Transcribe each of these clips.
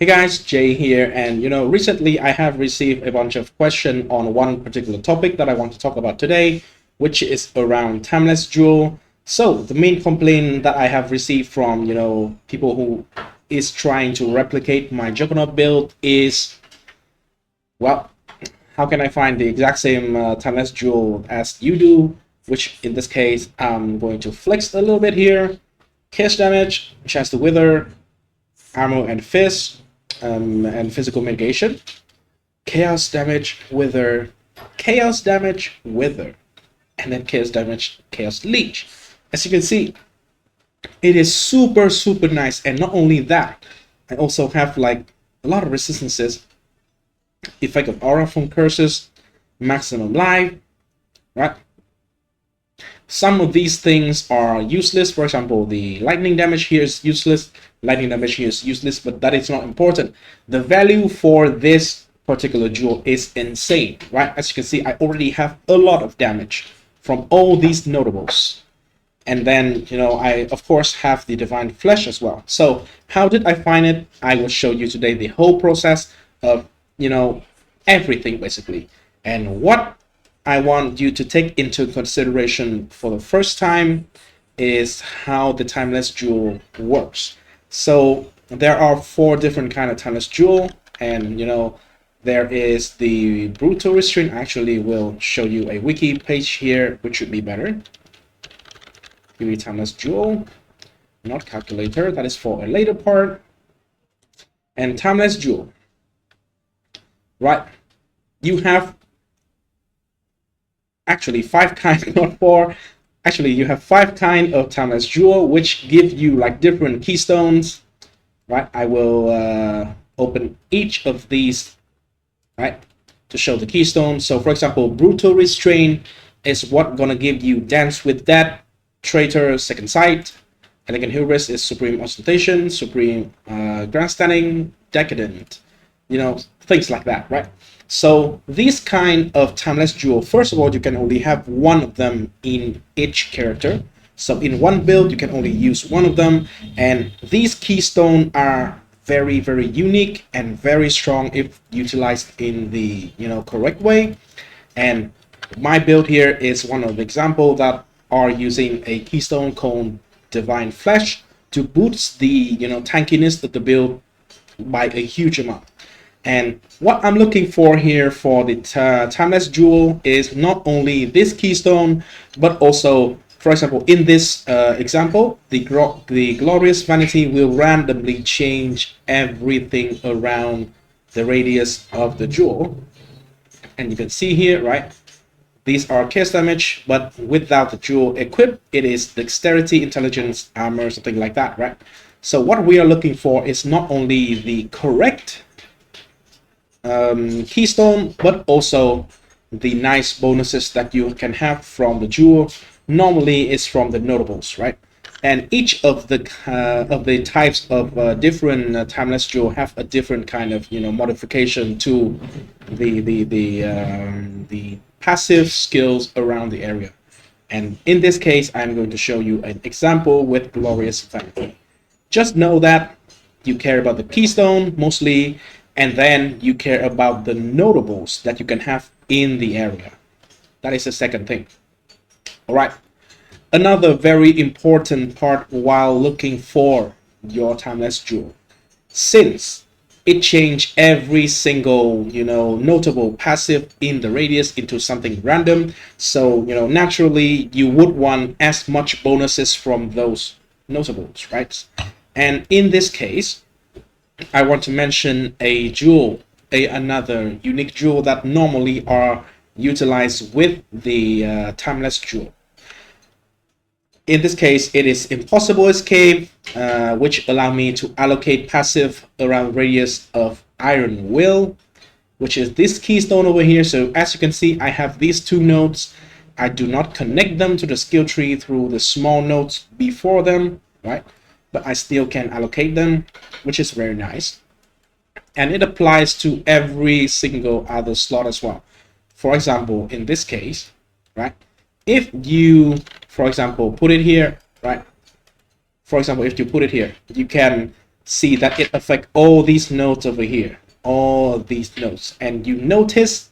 Hey guys, Jay here, and recently I have received a bunch of questions on one particular topic that I want to talk about today, which is around timeless jewel. So the main complaint that I have received from people who is trying to replicate my juggernaut build is, well, how can I find the exact same timeless jewel as you do? Which in this case I'm going to flex a little bit here. Cast damage, chance to wither, armor and fist, and physical mitigation. Chaos damage, wither, chaos damage, wither, and then chaos damage, chaos leech. As you can see, it is super nice, and not only that, I also have like a lot of resistances, effect of aura from curses, maximum life, right? Some of these things are useless. For example, the lightning damage here is useless. Lightning damage here is useless, but that is not important. The value for this particular jewel is insane, right? As you can see, I already have a lot of damage from all these notables. And then, I of course have the divine flesh as well. So how did I find it? I will show you today the whole process of, everything basically. And what I want you to take into consideration for the first time is how the timeless jewel works. So there are 4 different kind of timeless jewel, and there is the brutal restraint. I actually will show you a wiki page here, which should be better. Give me timeless jewel, not calculator. That is for a later part. And timeless jewel, right? You have actually 5 kinds, not 4. Actually, you have 5 kinds of timeless jewel, which give you like different keystones, right? I will open each of these, right, to show the keystones. So for example, brutal restraint is what gonna give you dance with that, traitor, second sight. Elegant hubris is supreme ostentation, supreme grandstanding, decadent, things like that, right? So these kind of timeless jewel, first of all, you can only have one of them in each character. So in one build, you can only use one of them. And these keystones are very unique and very strong if utilized in the correct way. And my build here is one of the examples that are using a keystone called Divine Flesh to boost the tankiness of the build by a huge amount. And what I'm looking for here for the timeless jewel is not only this keystone, but also, for example, in this example, the glorious vanity will randomly change everything around the radius of the jewel. And you can see here, right? These are cast damage, but without the jewel equipped, it is dexterity, intelligence, armor, something like that, right? So what we are looking for is not only the correct keystone, but also the nice bonuses that you can have from the jewel. Normally it's from the notables, right? And each of the types of different timeless jewel have a different kind of modification to the passive skills around the area. And in this case, I'm going to show you an example with glorious vanity. Just know that you care about the keystone mostly, and then you care about the notables that you can have in the area. That is the second thing. All right. Another very important part while looking for your timeless jewel, since it changed every single notable passive in the radius into something random, so naturally you would want as much bonuses from those notables, right? And in this case, I want to mention a jewel, another unique jewel that normally are utilized with the timeless jewel. In this case, it is Impossible Escape, which allow me to allocate passive around radius of Iron Will, which is this keystone over here. So as you can see, I have these 2 nodes. I do not connect them to the skill tree through the small nodes before them, right? But I still can allocate them, which is very nice. And it applies to every single other slot as well. For example, in this case, right, if you, for example, put it here, right, for example, if you put it here, you can see that it affects all these nodes over here, all these nodes. And you notice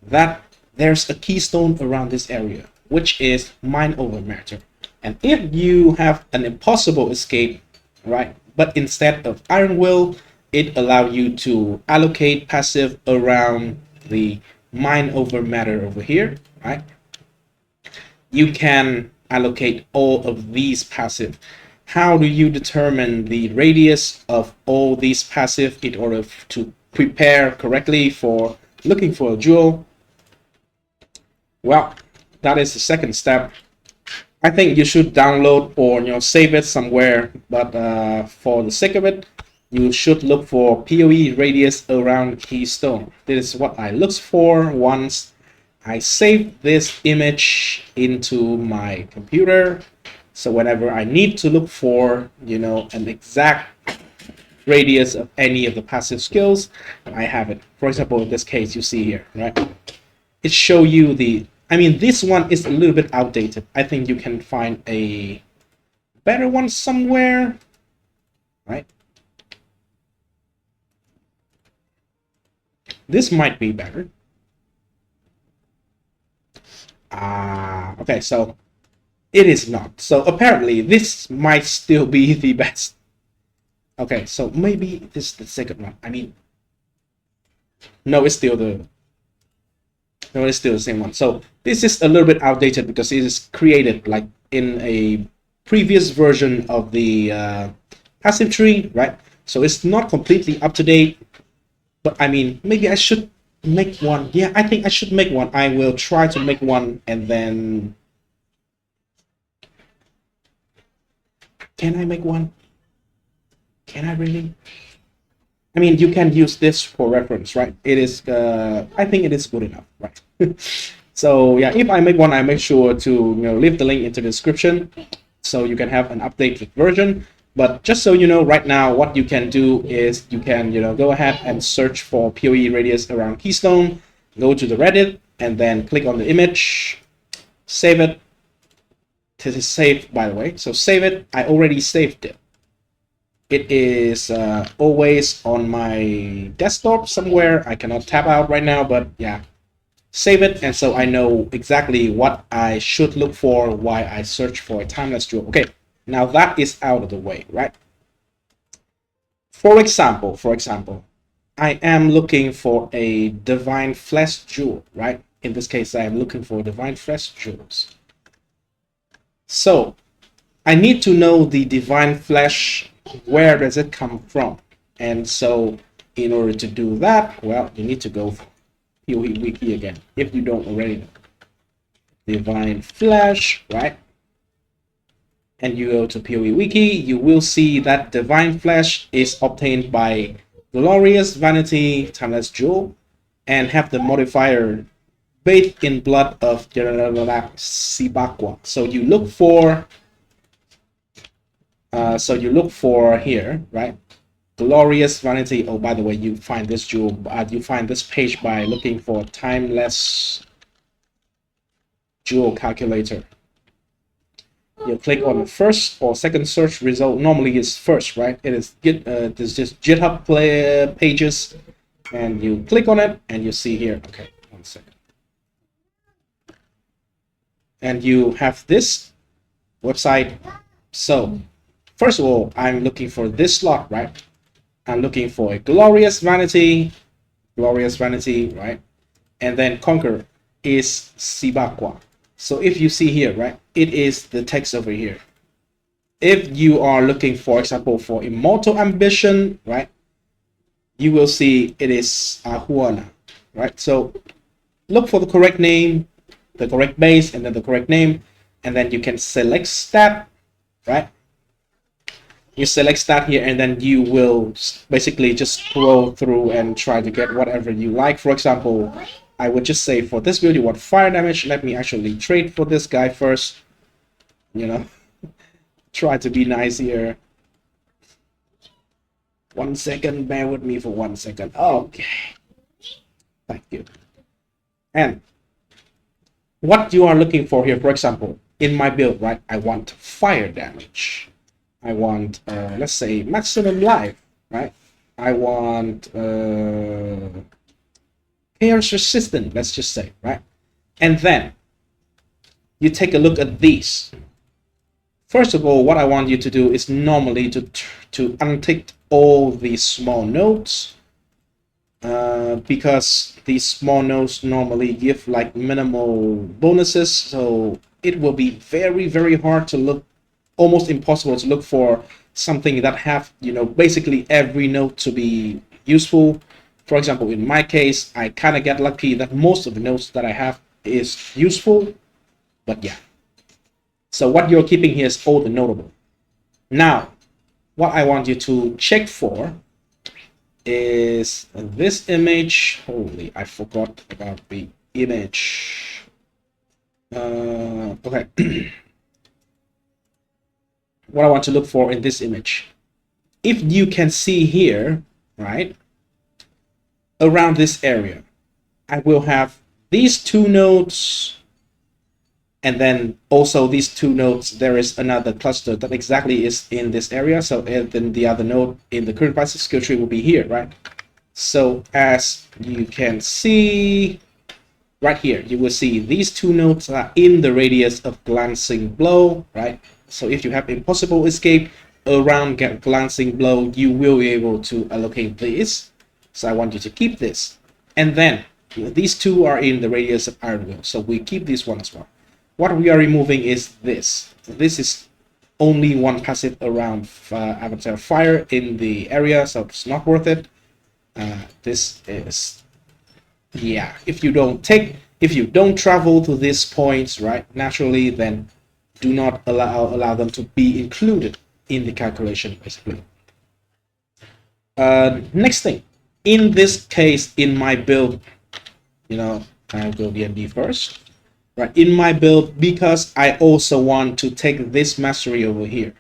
that there's a keystone around this area, which is mind over matter. And if you have an impossible escape, right, but instead of iron will, it allows you to allocate passive around the mind over matter over here, right? You can allocate all of these passive. How do you determine the radius of all these passive in order to prepare correctly for looking for a jewel? Well, that is the second step. I think you should download or save it somewhere, but for the sake of it, you should look for PoE radius around keystone. This is what I looked for once I saved this image into my computer. So whenever I need to look for an exact radius of any of the passive skills, I have it. For example, in this case, you see here, right? It shows you the. I mean, this one is a little bit outdated. I think you can find a better one somewhere, right? This might be better. Okay, so it is not. So apparently this might still be the best. Okay, so maybe this is the second one. I mean, no, it's still the same one. So this is a little bit outdated because it is created like in a previous version of the passive tree, right? So it's not completely up to date. But I mean, maybe I should make one. Yeah, I think I should make one. I will try to make one, and then can I make one? Can I really? I mean, you can use this for reference, right? It is, I think it is good enough, right? So yeah, if I make one, I make sure to leave the link into the description so you can have an updated version. But just so you know, right now, what you can do is you can go ahead and search for PoE radius around keystone, go to the Reddit, and then click on the image, save it. This is saved, by the way. So save it. I already saved it. It is always on my desktop somewhere. I cannot tap out right now, but yeah, save it. And so I know exactly what I should look for while I search for a timeless jewel. Okay, now that is out of the way, right? For example, I am looking for a divine flesh jewel, right? In this case, I am looking for divine flesh jewels. So I need to know the divine flesh. Where does it come from? And so in order to do that, well, you need to go for PoE Wiki again, if you don't already know. Divine flesh, right? And you go to PoE Wiki, you will see that divine flesh is obtained by glorious vanity timeless jewel and have the modifier bathed in blood of Sibakwa. So you look for here, right? Glorious vanity. Oh, by the way, you find this jewel. You find this page by looking for timeless jewel calculator. You click on the first or second search result. Normally, it's first, right? It is there's just GitHub pages, and you click on it, and you see here. Okay, 1 second. And you have this website. So first of all, I'm looking for this slot, right? I'm looking for a glorious vanity, right? And then conquer is Sibakwa. So if you see here, right, it is the text over here. If you are looking, for example, for immortal ambition, right, you will see it is Ahuana, right? So look for the correct name, the correct base, and then the correct name, and then you can select stat, right? You select stat here, and then you will basically just scroll through and try to get whatever you like. For example, I would just say for this build you want fire damage. Let me actually trade for this guy first. Try to be nice here. 1 second, bear with me for 1 second. Okay. Thank you. And what you are looking for here, for example, in my build, right, I want fire damage. I want, let's say, maximum life, right? I want chaos resistant, let's just say, right? And then you take a look at these. First of all, what I want you to do is normally to untick all these small nodes, because these small nodes normally give like minimal bonuses, so it will be very, very hard to look, almost impossible to look for something that have, you know, basically every node to be useful. For example, in my case, I kind of get lucky that most of the nodes that I have is useful, but yeah. So what you're keeping here is all the notable. Now, what I want you to check for is this image. Holy, I forgot about the image. Okay. What I want to look for in this image. If you can see here, right, around this area, I will have these two nodes, and then also these two nodes, there is another cluster that exactly is in this area. So then the other node in the current bicycle skill tree will be here, right? So as you can see right here, you will see these two nodes are in the radius of glancing blow, right? So if you have impossible escape around glancing blow, you will be able to allocate this. So I want you to keep this. And then these two are in the radius of iron will, so we keep this one as well. What we are removing is this. This is only one passive around avatar fire in the area, so it's not worth it. This is, yeah, if you don't travel to these points, right, naturally, then do not allow them to be included in the calculation, basically. Next thing, in this case, in my build, you know, I'll go D&D first. Right, in my build, because I also want to take this mastery over here,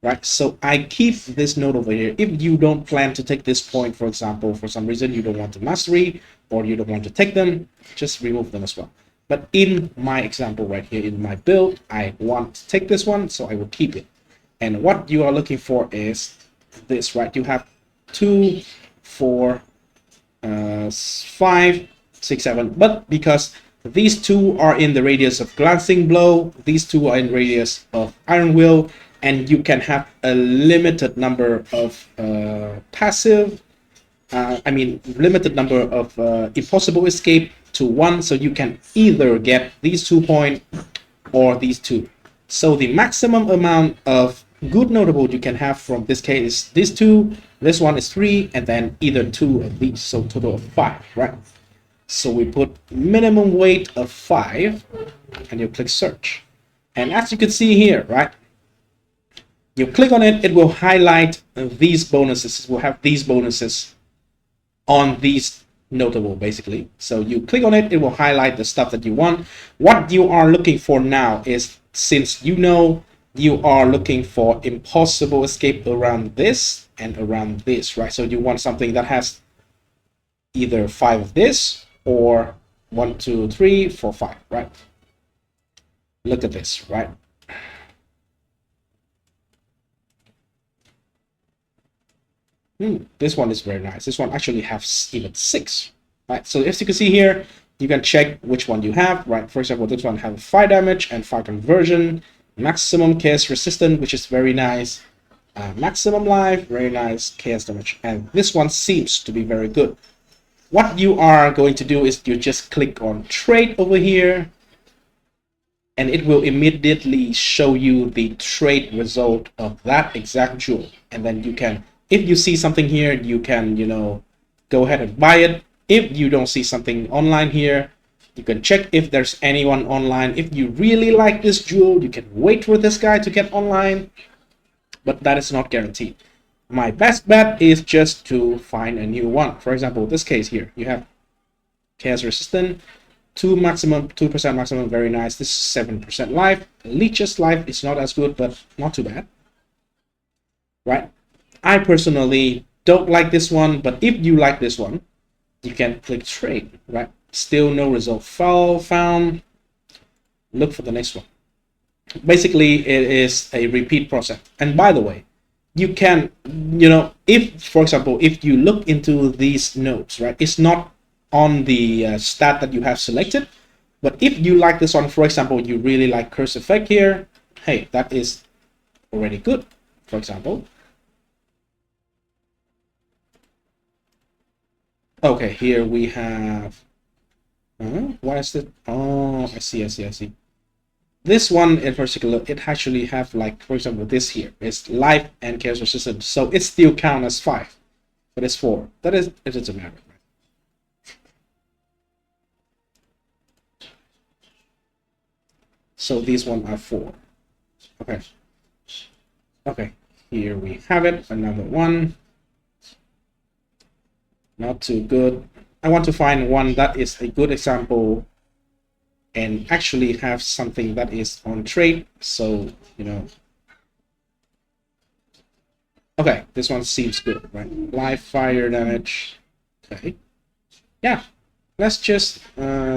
right? So I keep this node over here. If you don't plan to take this point, for example, for some reason you don't want the mastery or you don't want to take them, just remove them as well. But in my example right here, in my build, I want to take this one, so I will keep it. And what you are looking for is this, right? You have 2, 4, 5, 6, 7, but because these two are in the radius of glancing blow, these two are in radius of iron will, and you can have a limited number of limited number of impossible escape to 1, so you can either get these 2 points or these 2. So the maximum amount of good notable you can have from this case is these 2, this one is 3, and then either 2 of these, so total of 5, right? So we put minimum weight of 5, and you click search. And as you can see here, right, you click on it, it will highlight these bonuses. It will have these bonuses on these notable, basically. So you click on it, it will highlight the stuff that you want. What you are looking for now is, since you know you are looking for impossible escape around this and around this, right? So you want something that has either 5 of this, or 1, 2, 3, 4, 5, right? Look at this, right? This one is very nice. This one actually has even 6, right? So as you can see here, you can check which one you have, right? For example, this one has 5 damage and 5 conversion, maximum chaos resistant, which is very nice, maximum life, very nice, chaos damage, and this one seems to be very good. What you are going to do is you just click on trade over here, and it will immediately show you the trade result of that exact jewel. And then you can, if you see something here, you can, you know, go ahead and buy it. If you don't see something online here, you can check if there's anyone online. If you really like this jewel, you can wait for this guy to get online, but that is not guaranteed. My best bet is just to find a new one. For example, this case here, you have chaos resistant, 2% maximum, very nice. This is 7% life. Leech's life is not as good, but not too bad, right? I personally don't like this one, but if you like this one, you can click trade, right? Still no result found. Look for the next one. Basically, it is a repeat process. And by the way, you can, you know, if, for example, if you look into these nodes, right, it's not on the stat that you have selected. But if you like this one, for example, you really like curse effect here, hey, that is already good, for example. Okay, here we have, why is it? Oh, I see. This one in particular, it actually have, like, for example, this here is life and chaos resistance, so it still count as 5, but it's 4. That is, it doesn't matter. So these one are 4. Okay. Okay. Here we have it. Another one. Not too good. I want to find one that is a good example and actually have something that is on trade. So, you know. Okay, this one seems good, right? Live fire damage. Okay. Yeah. Let's just,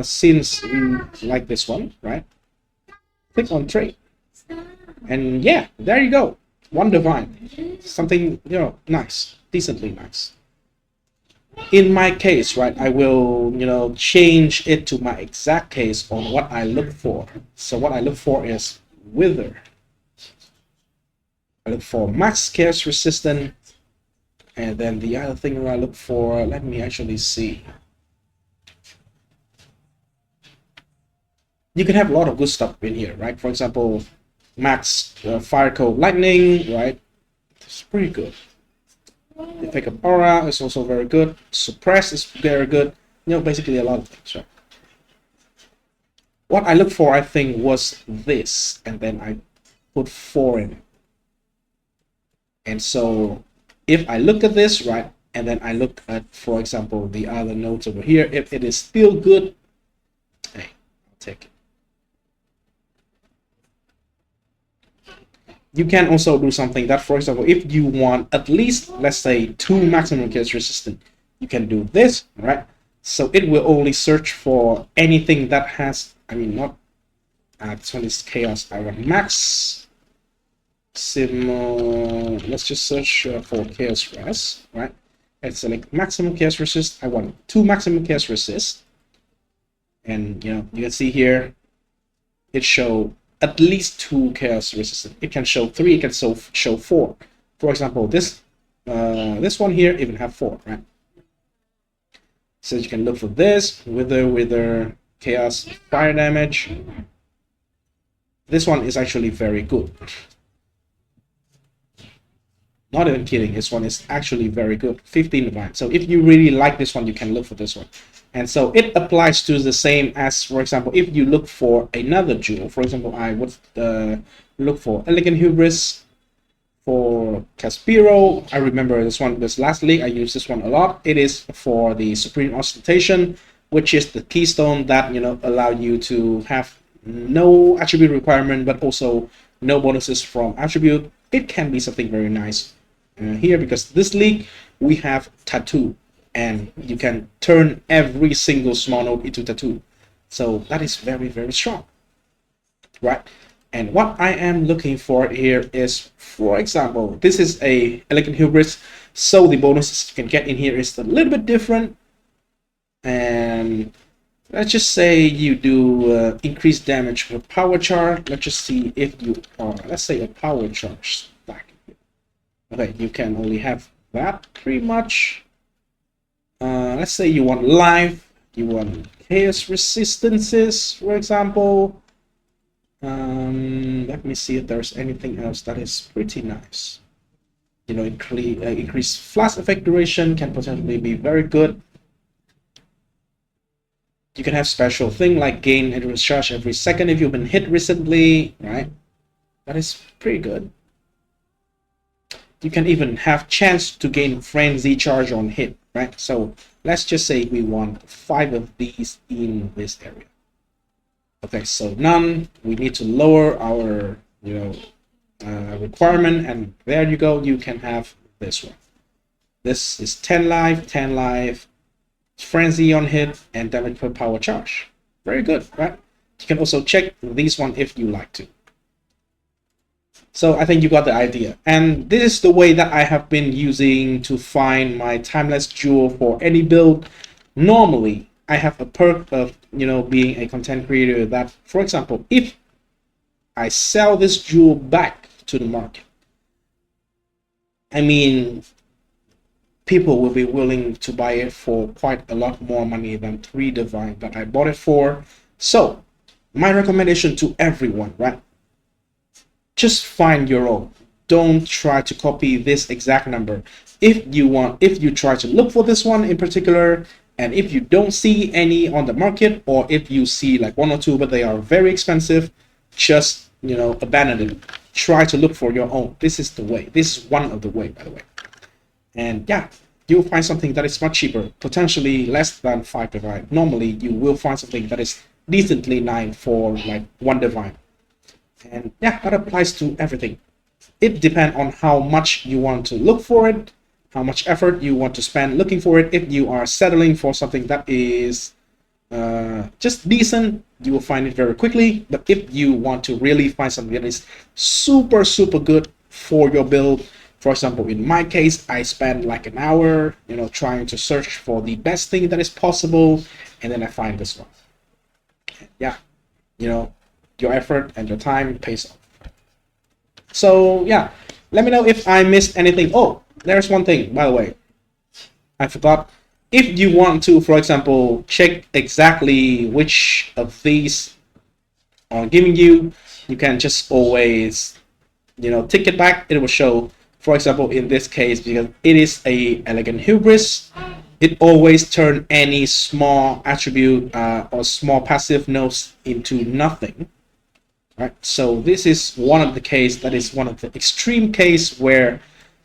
since we like this one, right? Click on trade. And yeah, there you go. One divine. Something, you know, nice. Decently nice. In my case, right, I will, you know, change it to my exact case on what I look for. So what I look for is wither. I look for max chaos resistant. And then the other thing I look for, let me actually see. You can have a lot of good stuff in here, right? For example, max fire code lightning, right? It's pretty good. Effect of aura is also very good. Suppress is very good. You know, basically a lot of things, right? What I look for, I think, was this, and then I put 4 in it. And so if I look at this, right, and then I look at, for example, the other nodes over here, if it is still good, hey, I'll take it. You can also do something that, for example, if you want at least, let's say, 2 maximum chaos resistant, you can do this, right? So it will only search for anything that has, I mean, not, this one is chaos. I want max, let's just search for chaos res, right? And select maximum chaos resist. I want 2 maximum chaos resist. And, you know, you can see here, it show at least 2 chaos resistant. It can show 3, it can show 4. For example, this one here even have 4, right? So you can look for this, wither, chaos, fire damage. This one is actually very good. Not even kidding, this one is actually very good. 15 divine. So if you really like this one, you can look for this one. And so it applies to the same as, for example, if you look for another jewel. For example, I would look for Elegant Hubris, for Caspiro. I remember this one because lastly I used this one a lot. It is for the Supreme Ostentation, which is the keystone that, you know, allow you to have no attribute requirement, but also no bonuses from attribute. It can be something very nice here, because this league we have tattoo, and you can turn every single small node into tattoo. So that is very, very strong, right? And what I am looking for here is, for example, this is a Elegant Hubris, so the bonuses you can get in here is a little bit different. And let's just say you do increased damage with power charge. Let's just see if you are, let's say, a power charge stack. Okay, you can only have that pretty much. Let's say you want life, you want chaos resistances, for example. Let me see if there's anything else that is pretty nice. You know, increased flash effect duration can potentially be very good. You can have special thing like gain and recharge every second if you've been hit recently, right? That is pretty good. You can even have chance to gain frenzy charge on hit, right? So let's just say we want 5 of these in this area. Okay, so none. We need to lower our, you know, requirement, and there you go. You can have this one. This is 10 life, frenzy on hit, and damage per power charge. Very good, right? You can also check these one if you like to. So I think you got the idea. And this is the way that I have been using to find my timeless jewel for any build. Normally, I have a perk of, being a content creator that, for example, if I sell this jewel back to the market, I mean, people will be willing to buy it for quite a lot more money than 3 divine that I bought it for. So my recommendation to everyone, right? Just find your own. Don't try to copy this exact number. If you try to look for this one in particular, and if you don't see any on the market, or if you see like 1 or 2 but they are very expensive, just abandon it. Try to look for your own. This is the way. This is one of the way, by the way. And yeah, you'll find something that is much cheaper, potentially less than 5 divine. Normally you will find something that is decently 9 for like 1 divine. And yeah, that applies to everything. It depends on how much you want to look for it, how much effort you want to spend looking for it. If you are settling for something that is just decent, you will find it very quickly. But if you want to really find something that is super good for your build, for example, in my case, I spend like an hour, trying to search for the best thing that is possible, and then I find this one. Yeah, your effort and your time pays off. So yeah, let me know if I missed anything. Oh, there's one thing, by the way, I forgot. If you want to, for example, check exactly which of these are giving you, you can just always, tick it back. It will show, for example, in this case, because it is a elegant hubris, it always turn any small attribute or small passive nodes into nothing. Right? So this is one of the case that is one of the extreme case where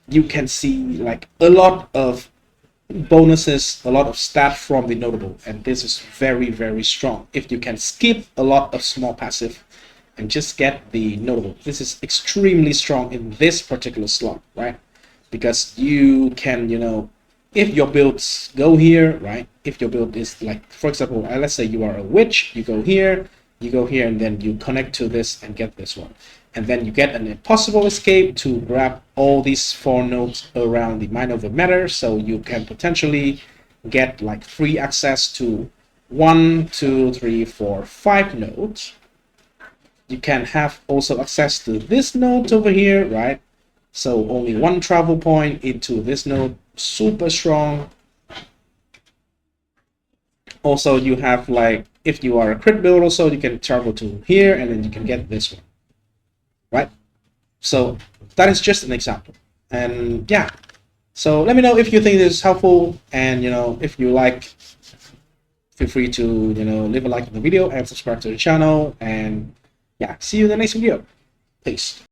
you can see like a lot of bonuses, a lot of stat from the notable, and this is very strong. If you can skip a lot of small passive and just get the notable, this is extremely strong in this particular slot, right? Because you can, if your builds go here, right? If your build is like, for example, let's say you are a witch, you go here, and then you connect to this and get this one. And then you get an impossible escape to grab all these 4 nodes around the Mine of the Matter, so you can potentially get like free access to 1, 2, 3, 4, 5 nodes. You can have also access to this node over here, right? So only 1 travel point into this node, super strong. Also, you have like, if you are a crit build also, you can travel to here and then you can get this one, right? So that is just an example. And yeah, so let me know if you think this is helpful, and if you like, feel free to leave a like on the video and subscribe to the channel. And yeah, see you in the next video. Peace.